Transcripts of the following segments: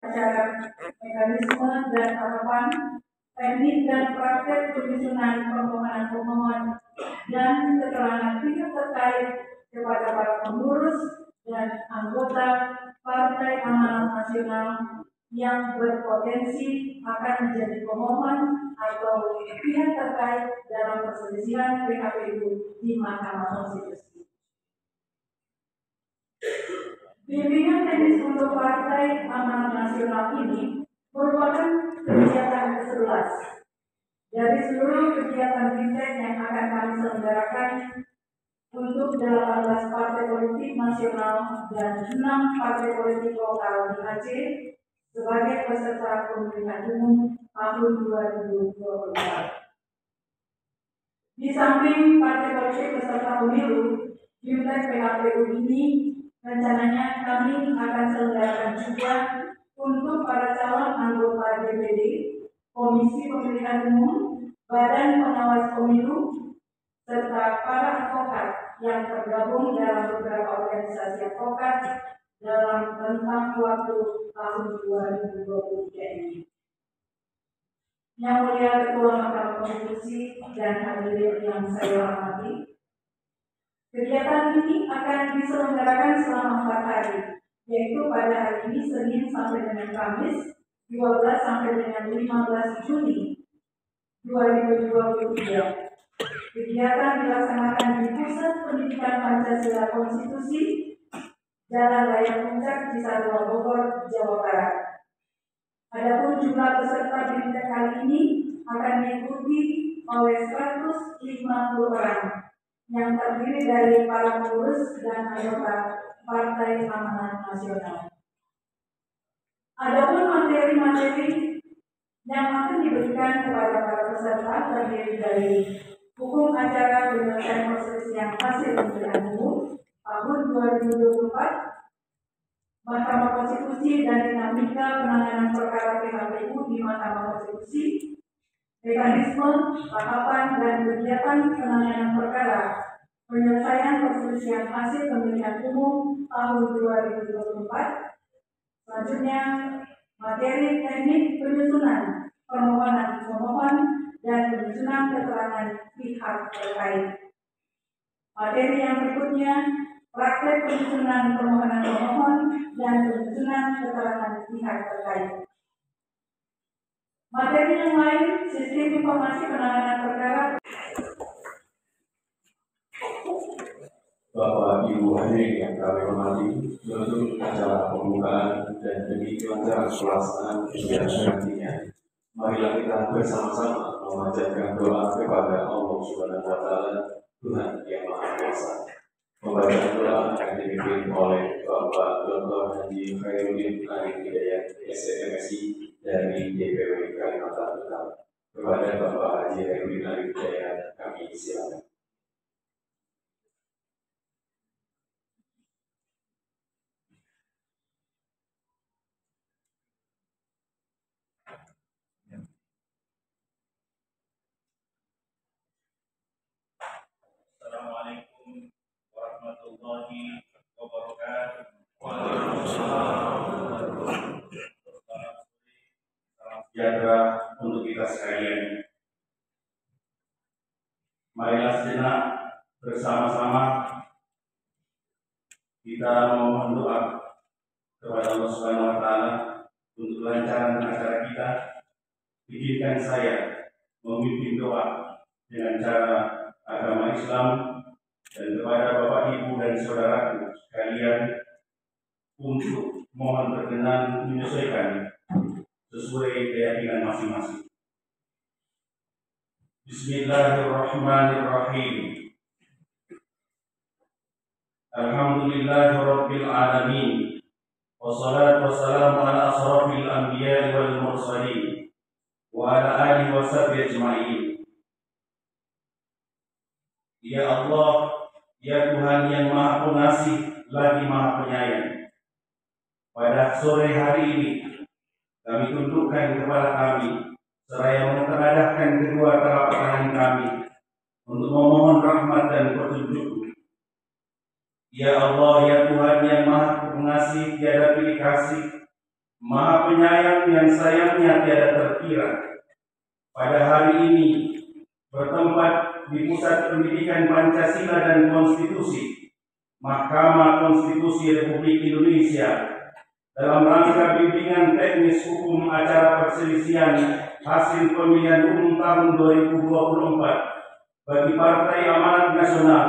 acara, mekanisme dan tahapan, teknik dan praktek penyusunan permohonan pemohon dan keterangan pihak terkait kepada para pengurus dan anggota Partai Amanat Nasional yang berpotensi akan menjadi pemohon atau pihak terkait dalam perselisihan PKPU di Mahkamah Konstitusi. Bimbingan teknis untuk Partai Amanat Nasional ini merupakan kegiatan ke-11 dari seluruh kegiatan BIMTEK yang akan kami selenggarakan untuk 18 partai politik nasional dan 6 partai politik lokal di Aceh sebagai peserta pemilihan umum tahun 2024. Di samping partai politik peserta pemilu, BIMTEK PKPU ini rencananya kami akan selenggarakan juga untuk para calon anggota DPD, Komisi Pemilihan Umum, Badan Pengawas Pemilu, serta para advokat yang tergabung dalam beberapa organisasi advokat dalam rentang waktu tahun 2023 ini. Yang Mulia Ketua Mahkamah Konstitusi dan hadirin yang saya hormati, kegiatan ini akan diselenggarakan selama 4 hari, yaitu pada hari ini Senin sampai dengan Kamis 12 sampai dengan 15 Juni 2023. Kegiatan dilaksanakan di Pusat Pendidikan Pancasila Konstitusi, Jalan Raya Puncak, Cisarua, Bogor, Jawa Barat. Adapun jumlah peserta BIMTEK kali ini akan diikuti oleh 150 orang yang terdiri dari para pengurus dan anggota Partai Amanat Nasional. Adapun materi-materi yang akan diberikan kepada para peserta terdiri dari hukum acara penyelesaian perselisihan hasil pemilihan umum tahun 2024, Mahkamah Konstitusi dan dinamika penanganan perkara PKPU di Mahkamah Konstitusi, mekanisme, tahapan dan kegiatan penanganan perkara penyelesaian perselisihan hasil pemilihan umum tahun 2024. Selanjutnya, materi teknik penyusunan permohonan pemohon dan penyusunan keterangan pihak terkait. Materi yang berikutnya, praktek penyusunan permohonan pemohon dan penyusunan keterangan pihak terkait. Materi yang lain, sistem informasi penanganan perkara. Bapak Ibu hadirin yang kami hormati, untuk acara pembukaan dan demi kelancaran pelaksanaan kegiatan nantinya, marilah kita bersama-sama memanjatkan doa kepada Allah Subhanahu wa Ta'ala, Tuhan yang Maha Kuasa. Membaca doa akan dipimpin oleh Bapak Dr. Haji Khairuddin Arif Hidayat, SMSI dari DPW Kalimantan Utara. Kepada Bapak Haji Khairuddin Arif Hidayat, kami silakan. Assalamualaikum warahmatullahi wabarakatuh. Salam sejahtera untuk kita sekalian. Marilah sejenak bersama-sama kita memohon doa kepada Allah Subhanahu wa Ta'ala untuk kelancaran acara kita. Izinkan saya memimpin doa dengan cara agama Islam dan kepada Bapak Ibu dan saudaraku sekalian untuk mohon berkenan menyesuaikan sesuai keyakinan masing-masing. Bismillahirrahmanirrahim. Alhamdulillahirabbil alamin. Wassalatu wassalamu ala asrofil anbiya'i wal mursalin wa ala alihi wa sahbihi ajma'in. Ya Allah, ya Tuhan yang Maha Pengasih lagi Maha Penyayang, pada sore hari ini kami tundukkan kepala kami seraya menengadahkan kedua telapak tangan kami untuk memohon rahmat dan petunjuk. Ya Allah, ya Tuhan yang Maha Pengasih, tiada pilih kasih, Maha Penyayang yang sayangnya tiada terkira, pada hari ini bertempat di Pusat Pendidikan Pancasila dan Konstitusi, Mahkamah Konstitusi Republik Indonesia, dalam rangka bimbingan teknis hukum acara perselisihan hasil pemilihan umum tahun 2024 bagi Partai Amanat Nasional,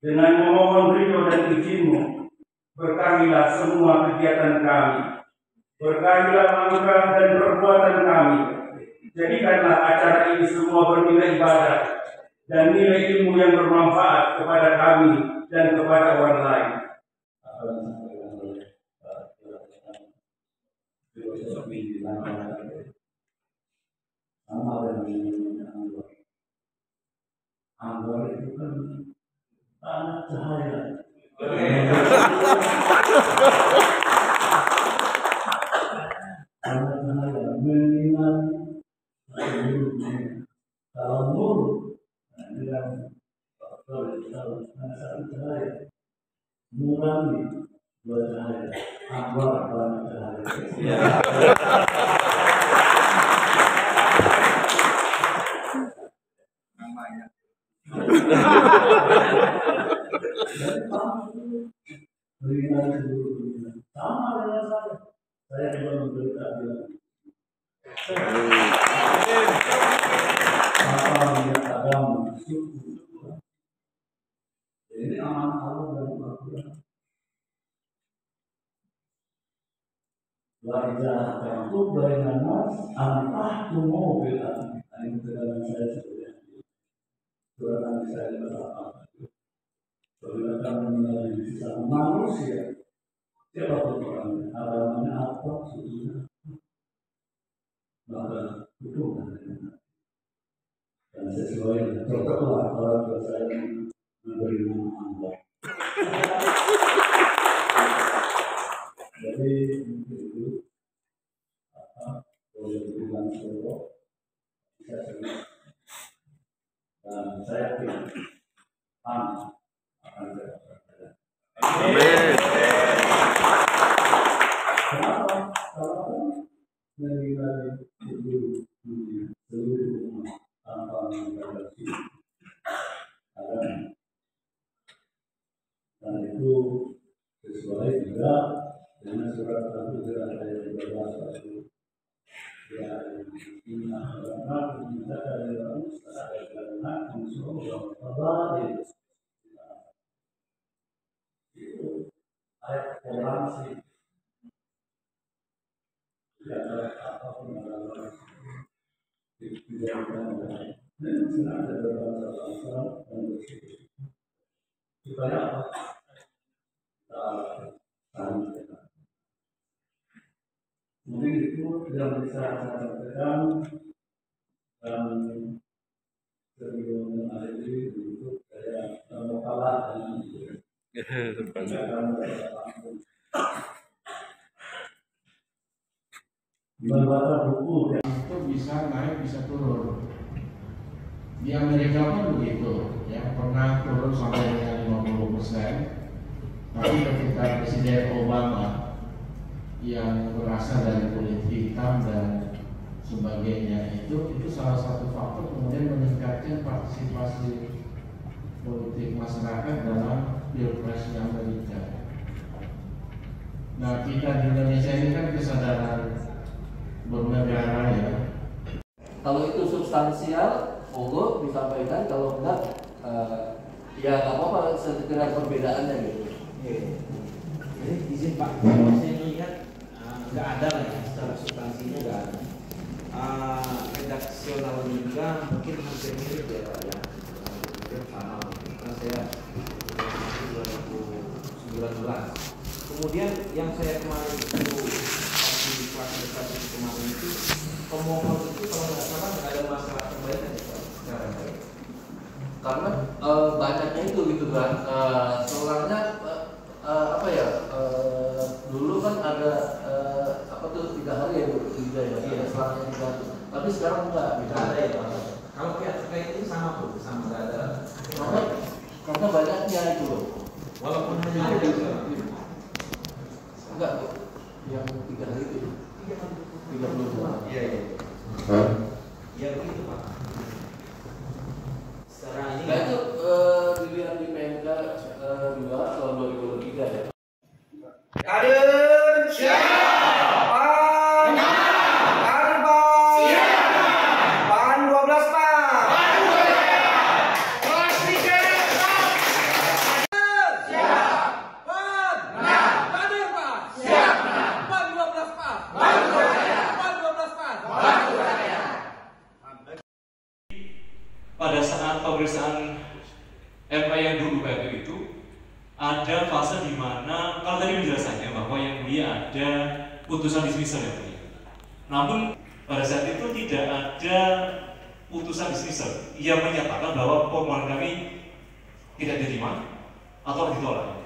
dengan memohon ridho dan izinmu, berkahilah semua kegiatan kami, berkahilah langkah dan perbuatan kami, jadikanlah acara ini semua bernilai ibadah dan nilai ilmu yang bermanfaat kepada kami dan kepada orang lain. Sama dengan Anwar itu kan anak cahaya. Anak cahaya mengingat kalau nur bilang kalau cahaya nurani dua cahaya Anwar anak cahaya. Berikan seluruh dunia sama dengan saya juga memberi keadilan. Apa yang agama suku ini amanah Allah dan Al-Quran. Wa idza hakamtum bainan nas an tahkumu bil adl. Ini keterangan saya sebenarnya. Surat An-Nisa ayat 8. Bila kamu mengenali sesama manusia, siapapun orangnya, agamanya apa, sukunya, maka hukuman dan sesuai dengan protokol orang tua saya memberi nama Allah. Jadi itu boleh dibilang solo bisa sebut dan saya yakin akan Amin. kenapa? Karena meninggal seluruh dunia, seluruh umat tanpa mengintervensi agama, dan itu sesuai juga dengan surat Al-Hujurat ayat 12 ya inna haramakum min zakari wa unsa karena unsur wa itu ayat toleransi tidak ada apapun adalah dijadikan oleh dan senang ada berbangsa-bangsa dan bersih supaya apa? Saling kenal. Mungkin itu yang bisa saya sampaikan dan sebelum mengakhiri untuk saya mau kalah dengan membaca buku itu bisa naik bisa turun. Di Amerika pun begitu, ya pernah turun sampai dengan 50%. Tapi ketika Presiden Obama yang berasal dari kulit hitam dan sebagainya itu salah satu faktor kemudian meningkatkan partisipasi politik masyarakat dalam pilpres di Amerika. Nah kita di Indonesia ini kan kesadaran bernegara ya. Kalau itu substansial, monggo disampaikan. Kalau enggak, ya nggak apa-apa, sekedar perbedaannya gitu. Jadi izin Pak, saya melihat nggak ada lah ya, secara substansinya nggak ada. Redaksional juga mungkin hampir mirip ya Pak ya, mungkin sama. Karena saya 2019. Kemudian yang saya kemarin itu di klasifikasi kemarin itu pemohon itu kalau nggak salah nggak ada masalah kembalian ya Pak, secara baik. Karena banyaknya itu gitu kan, soalnya apa ya, dulu kan ada apa tuh 3 hari ya Bu, ya, selangnya 3 hari. Tapi sekarang enggak Ada ya Pak. Kalau pihak terkait ini sama Bu, sama nggak ada. karena banyaknya itu loh. Walaupun hanya ada Enggak Bu. Yang 3 hari itu 32. Iya. Ya begitu Pak. Sekarang ini. Nah itu dilihat di PMK 2 tahun 2023 ya. Kader siap. Pan. Kader Pan. Siap. Pan 12 Pan. Pan 12. Kelas 3. Siap. Pan. Kader Pan. Siap. Pan 12 Pan. Pan 12 Pan. Pan 12. Pada saat pemeriksaan MA yang dulu itu ada fase di mana kalau tadi penjelasannya bahwa yang mulia ada putusan dismissal ya mulia. Namun pada saat itu tidak ada putusan dismissal. Ia menyatakan bahwa permohonan kami tidak diterima atau ditolak.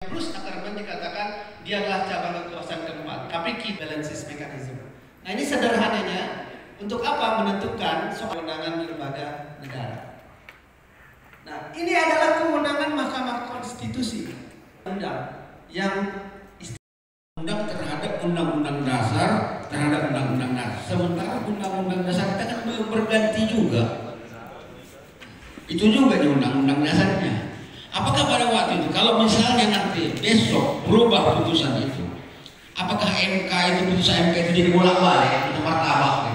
Terus akar dikatakan dia adalah cabang kekuasaan keempat, tapi key balances mechanism. Nah ini sederhananya untuk apa menentukan soal kewenangan lembaga negara. Nah, ini adalah kewenangan Mahkamah Konstitusi. Undang yang undang terhadap undang-undang dasar, terhadap undang-undang dasar. Sementara undang-undang dasar kita kan belum berganti juga. Itu juga di undang-undang dasarnya. Apakah pada waktu itu, kalau misalnya nanti besok berubah putusan itu, apakah MK itu putusan MK itu dibolak-balik atau martabak?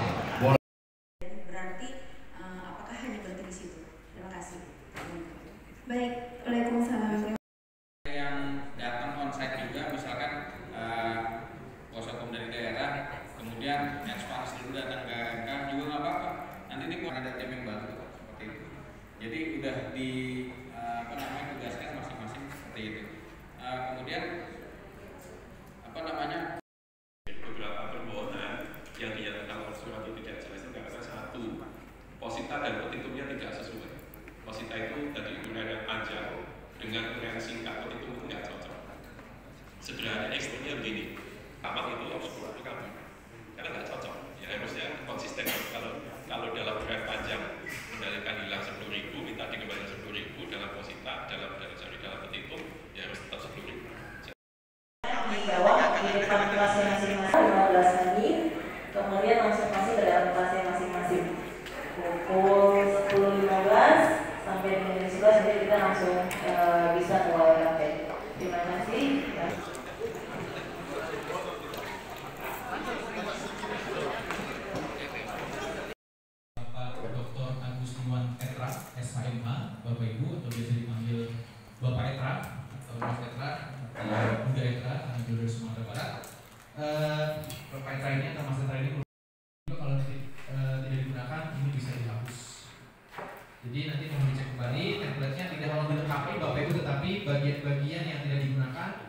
Baik, Waalaikumsalam. Yang datang onsite juga, misalkan kuasa hukum dari daerah, kemudian ekspans dulu datang ke MK juga nggak apa-apa. Nanti ini ada tim yang bantu seperti itu. Jadi udah di tugaskan masing-masing seperti itu. Kemudian beberapa permohonan yang dinyatakan oleh surat itu tidak jelas itu karena satu, posita dan petitumnya tidak sesuai. Posita itu tadi uraian panjang dengan uraian singkat, petitum itu nggak cocok. Sederhana eksternnya begini, kamar itu harus keluar ke kami karena nggak cocok. Ya harusnya konsisten. Kalau dalam uraian panjang mendalilkan hilang 10.000, minta dikembalikan 10.000 dalam posita, dalam petitum ya harus tetap 10.000. Di bawah di depan kelasnya masing-masing 15 menit, kemudian langsung masuk ke dalam kelasnya masing-masing. Pukul 10.15 sampai dengan 11 nanti kita langsung bisa mulai praktek. Terima kasih. Bapak Dr. Agustinuan Etra, SHMH, Bapak Ibu atau biasa dipanggil Bapak Etra atau Mas Etra, Bunda Etra, karena beliau dari Sumatera Barat. Bapak Etra ini atau Mas Etra ini kalau tidak digunakan ini bisa dihapus. Jadi nanti mau dicek kembali template-nya tidak hanya dilengkapi Bapak Ibu, tetapi bagian-bagian yang tidak digunakan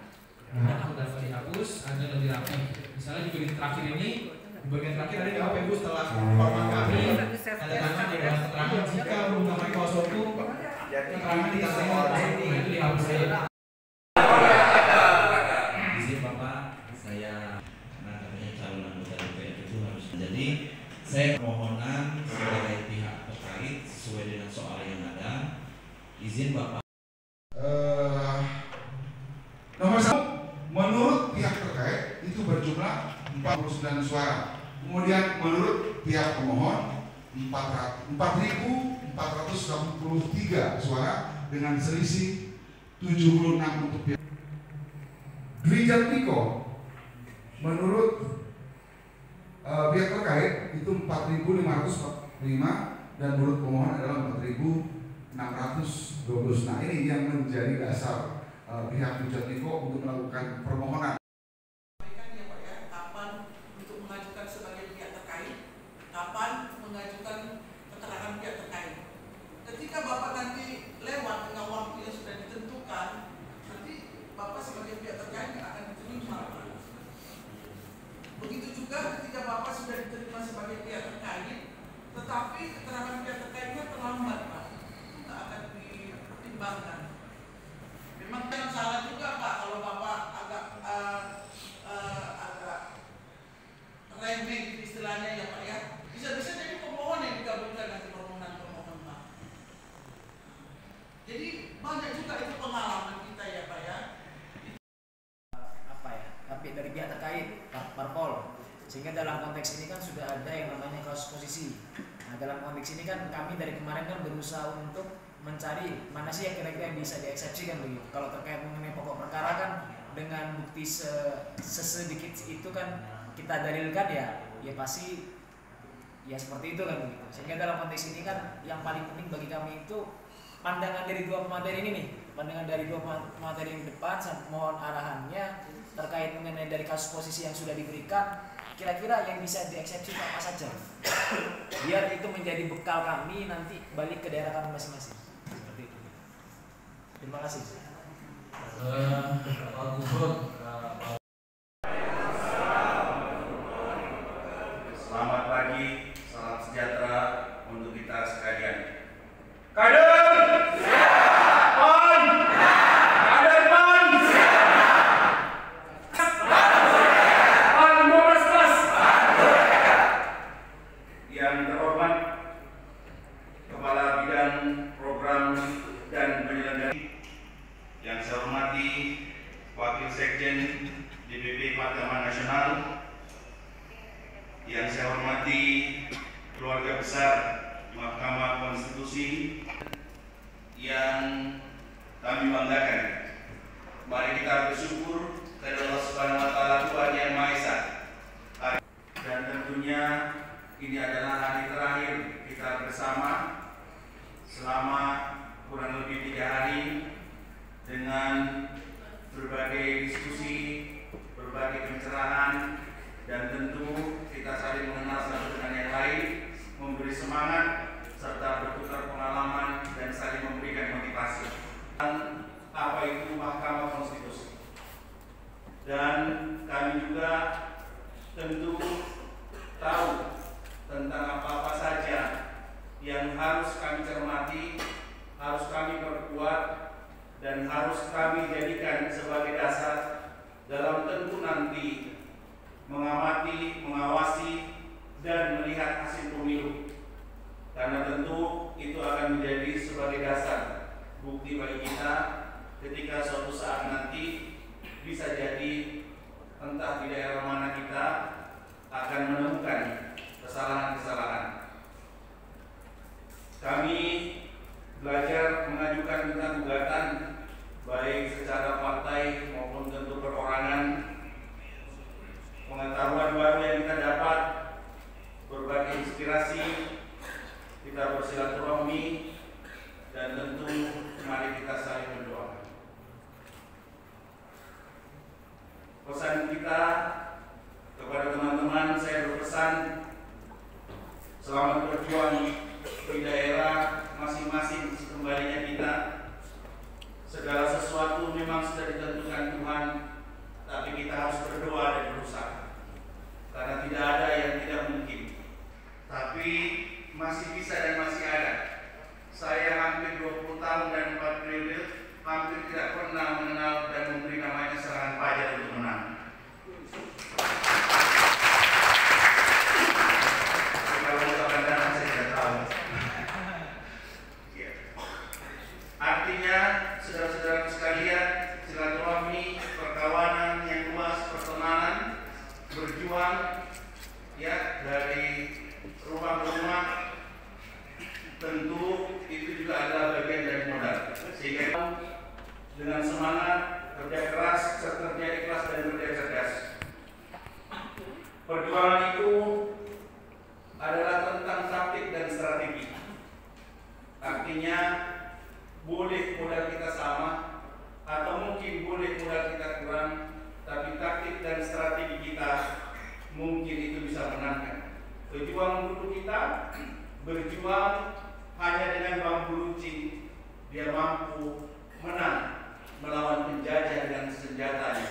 dapat dihapus agar lebih rapi. Misalnya juga di terakhir ini, di bagian terakhir tadi Bapak Ibu setelah format kami tanda tangan di dalam keterangan jika menggunakan kuasa hukum keterangan di tanda itu dihapus saja. Izin Bapak, saya karena katanya calon anggota DPR itu harus menjadi saya permohonan sebagai pihak terkait sesuai dengan soal yang ada. Izin Bapak. Nomor 1, menurut pihak terkait itu berjumlah 49 suara. Kemudian menurut pihak pemohon 4.483 suara dengan selisih 76 untuk pihak. Dwi Niko menurut pihak terkait itu 4.545 dan menurut pemohon adalah 4.612. Nah ini yang menjadi dasar pihak Dwi Niko untuk melakukan permohonan. Kapan untuk mengajukan sebagai pihak terkait, kapan mengajukan keterangan pihak terkait. Ketika Bapak nanti lewat dengan waktu yang sudah ditentukan, nanti Bapak sebagai pihak terkait akan diterima. Begitu juga ketika Bapak sudah diterima sebagai pihak terkait, tetapi keterangan pihak terkaitnya terlambat, Pak, itu nggak akan dipertimbangkan. Memang yang salah juga Pak kalau Bapak agak remeh istilahnya ya Pak ya. Bisa-bisa jadi pemohon yang digabungkan nanti permohonan Pak. Jadi banyak juga itu pengalaman kita ya Pak ya. Tapi dari pihak Sehingga dalam konteks ini kan sudah ada yang namanya kasus posisi. Nah, dalam konteks ini kan kami dari kemarin kan berusaha untuk mencari mana sih yang kira-kira yang bisa dieksepsikan begitu. Kalau terkait mengenai pokok perkara kan dengan bukti sesedikit itu kan kita dalilkan ya pasti ya seperti itu kan begitu. Sehingga dalam konteks ini kan yang paling penting bagi kami itu pandangan dari dua pemateri ini nih, pandangan dari dua pemateri yang depan, mohon arahannya terkait mengenai dari kasus posisi yang sudah diberikan, kira-kira yang bisa dieksepsi apa saja, biar itu menjadi bekal kami nanti balik ke daerah kami masing-masing. Seperti itu. Terima kasih. Pak Gubernur. Selamat pagi, salam sejahtera untuk kita sekalian. Kader! PAN! Kader PAN! PAN 15 plus! Yang terhormat Kepala Bidang Program dan Penyelenggara, yang saya hormati Wakil Sekjen DPP Partai Amanat Nasional, yang saya hormati keluarga besar Mahkamah Konstitusi yang kami banggakan. Mari kita bersyukur kepada Allah Subhanahu wa Ta'ala, Tuhan Yang Maha Esa. Dan tentunya ini adalah hari terakhir kita bersama selama kurang lebih 3 hari dengan berbagai diskusi, berbagai pencerahan, dan tentu kita saling mengenal satu dengan yang lain, memberi semangat serta bertukar pengalaman dan saling memberikan motivasi. Dan apa itu Mahkamah Konstitusi? Dan kami juga tentu tahu tentang apa-apa saja yang harus kami cermati, harus kami perkuat, dan harus kami jadikan sebagai dasar dalam tentu nanti mengamati, mengawasi, dan melihat hasil pemilu. Karena tentu itu akan menjadi sebagai dasar bukti bagi kita ketika suatu saat nanti bisa jadi entah di daerah mana kita akan menemukan kesalahan-kesalahan. Kami belajar mengajukan gugatan baik secara partai maupun tentu perorangan. Pengetahuan baru yang kita dapat, berbagai inspirasi, kita bersilaturahmi, dan tentu mari kita saling berdoa. Pesan kita kepada teman-teman, saya berpesan selamat berjuang di daerah masing-masing sekembalinya kita. Segala sesuatu memang sudah ditentukan Tuhan, tapi kita harus berdoa dan berusaha. Karena tidak ada yang tidak mungkin. Tapi masih bisa dan masih ada. Saya hampir 20 tahun dan 4 periode hampir tidak pernah mengenal dan memberi namanya serangan fajar untuk menang. Kalau misalkan datang saya tidak tahu. Ya. Artinya saudara-saudara sekalian, silaturahmi, perkawanan yang luas, pertemanan, berjuang ya dari rumah ke rumah, tentu itu juga adalah bagian dari modal. Sehingga dengan semangat, kerja keras, kerja ikhlas, dan kerja cerdas. Perjuangan itu adalah tentang taktik dan strategi. Artinya boleh modal kita sama atau mungkin boleh modal kita kurang, tapi taktik dan strategi kita mungkin itu bisa menangkan. Pejuang dulu kita berjuang hanya dengan bambu runcing, dia mampu menang melawan penjajah dengan senjatanya.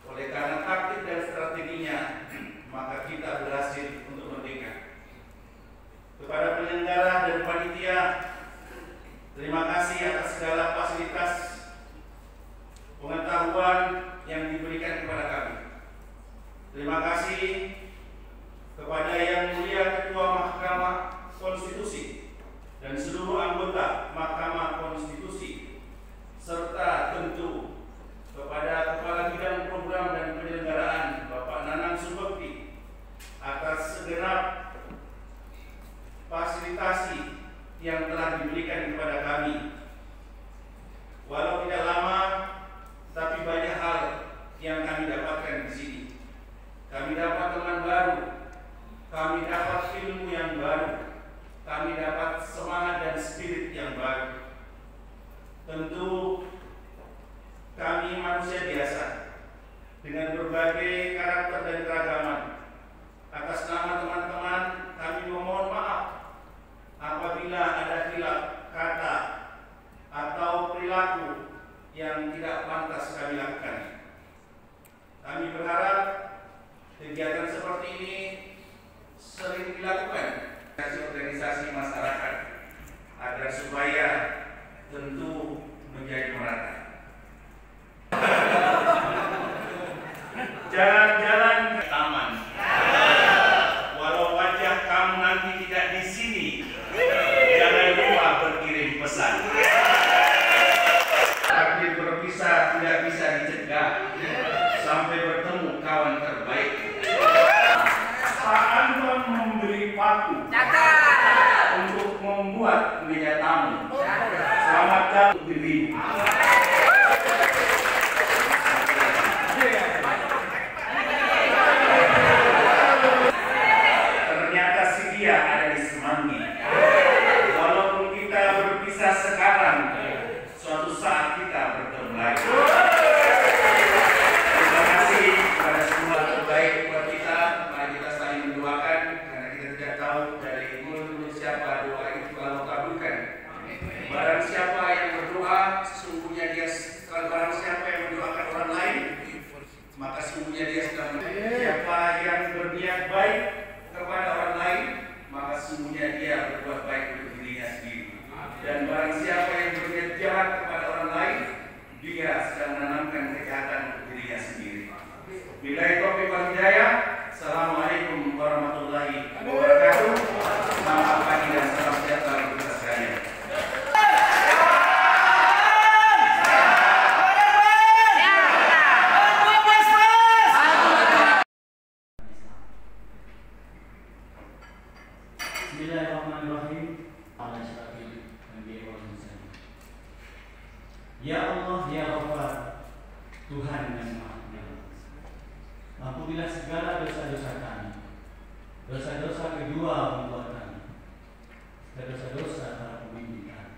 Oleh karena taktik dan strateginya, maka kita berhasil untuk merdeka. Kepada penyelenggara dan panitia, terima kasih atas segala fasilitas pengetahuan yang diberikan kepada kami. Terima kasih kepada Yang Mulia Ketua Mahkamah Konstitusi dan seluruh anggota Mahkamah Konstitusi, serta tentu kepada Kepala Bidang Program dan Penyelenggaraan Bapak Nanang Subek kami dapat teman baru, kami dapat ilmu yang baru, kami dapat semangat dan spirit yang baru. Tentu kami manusia biasa dengan berbagai karakter dan keragaman. Atas nama teman-teman, kami memohon maaf apabila ada khilaf kata atau perilaku yang tidak pantas kami lakukan. Kami berharap kegiatan seperti ini sering dilakukan organisasi masyarakat agar supaya tentu menjadi merata. Jalan-jalan ke taman. Walau wajah kamu nanti tidak di sini, jangan lupa berkirim pesan. Takdir berpisah tidak bisa dicegah. Sampai bertemu kawan terbaik. Pak Anton memberi paku untuk membuat meja tamu. Selamat datang dirimu. Ternyata si dia ada di Semanggi. Walaupun kita berpisah sekarang, suatu saat kita bertemu lagi. Terima kasih kepada semua terbaik buat kita. Mari kita saling mendoakan karena kita tidak tahu dari mulut siapa doa itu Allah kabulkan. Barang siapa yang berdoa, sesungguhnya dia barang siapa yang mendoakan orang lain, maka sesungguhnya dia sedang siapa yang berniat baik kepada orang lain, maka sesungguhnya dia berbuat baik untuk dirinya sendiri. Dan barang siapa yang berniat jahat kepada orang lain, dia sedang menanamkan kejahatan untuk dirinya sendiri. Billahi taufiq wal hidayah. Assalamualaikum warahmatullahi wabarakatuh. Selamat pagi dan salam sejahtera untuk kita sekalian. Bismillahirrahmanirrahim. Ya Allah, ya Rabbah, Tuhan yang Maha Penyayang, ampunilah segala dosa-dosa kami, dosa-dosa kedua orang tua kami, dan dosa-dosa para pemimpin kami.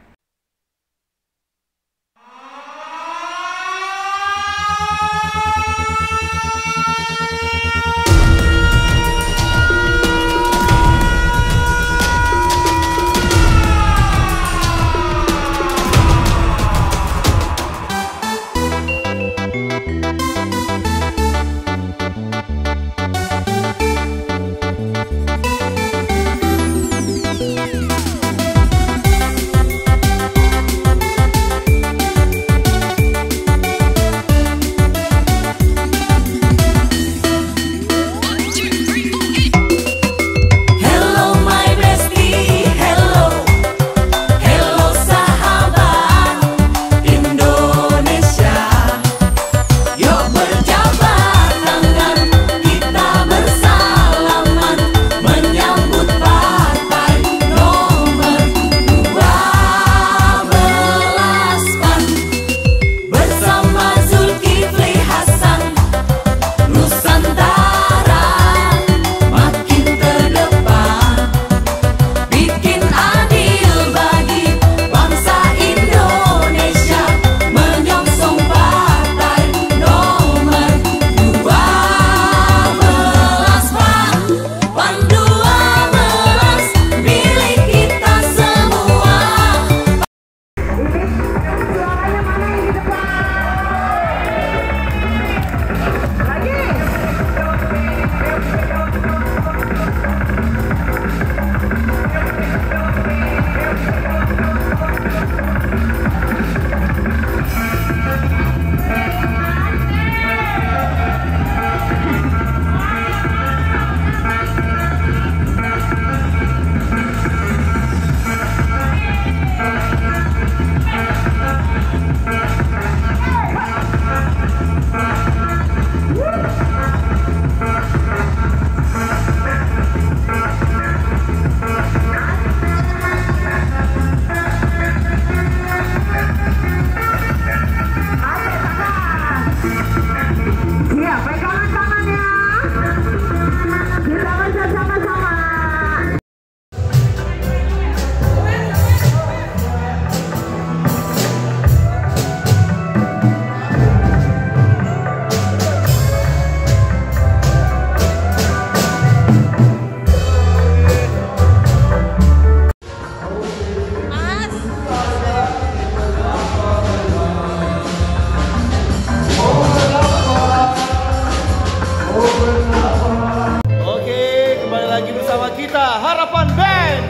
Oke, kembali lagi bersama kita Harapan Band.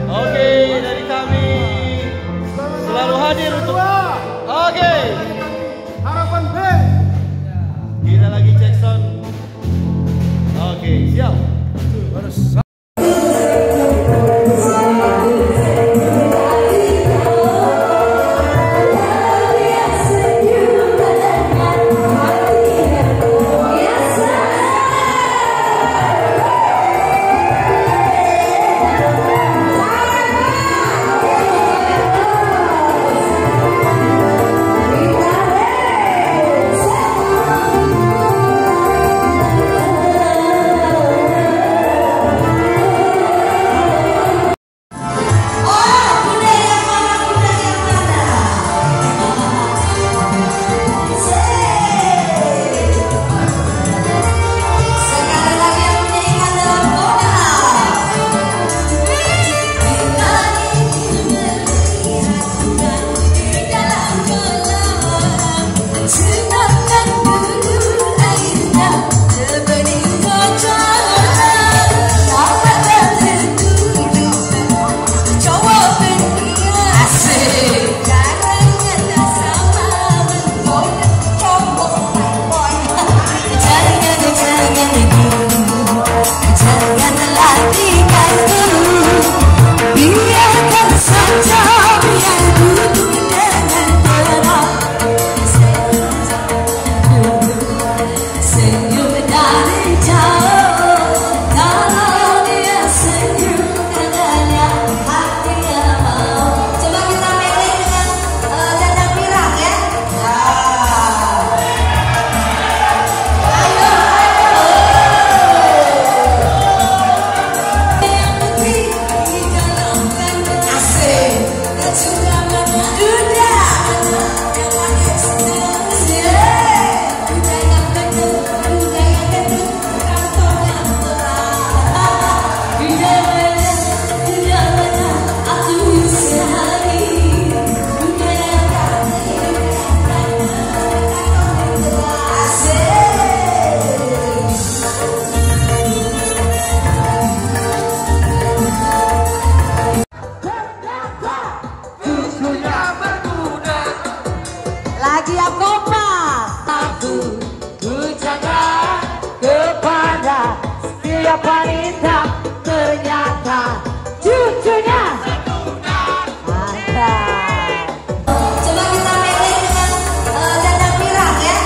Oke, dari kami selalu hadir untuk Harapan Band. Kita lagi cek sound. Oke, siap. Wanita ternyata cucunya ada. Coba kita main dengan dada pirang ya.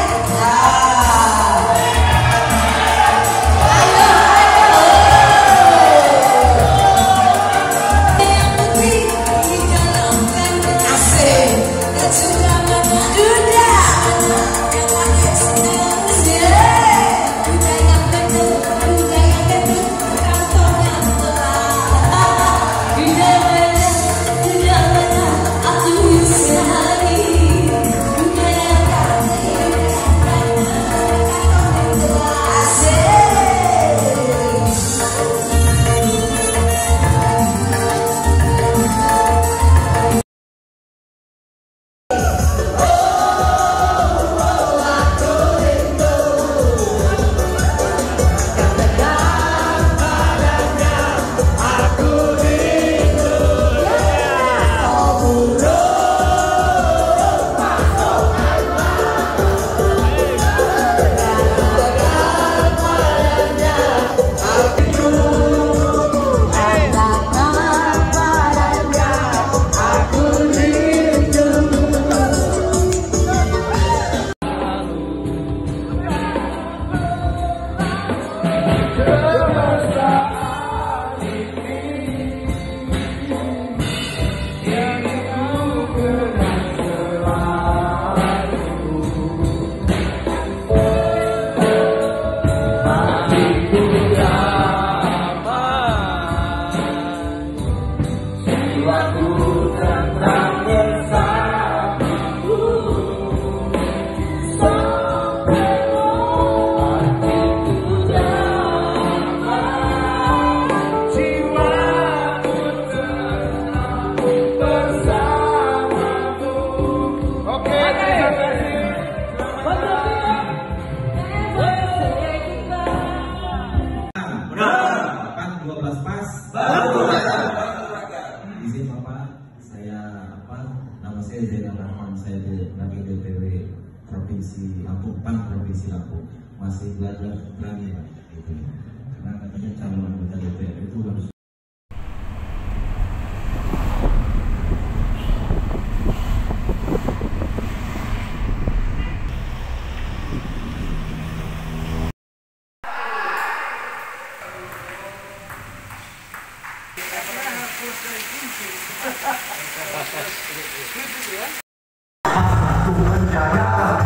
saya dengan harapan saya dari DPW Provinsi Lampung, PAN Provinsi Lampung masih belajar lagi Pak, gitu. Karena katanya calon anggota DPR itu harus Tuhan kaya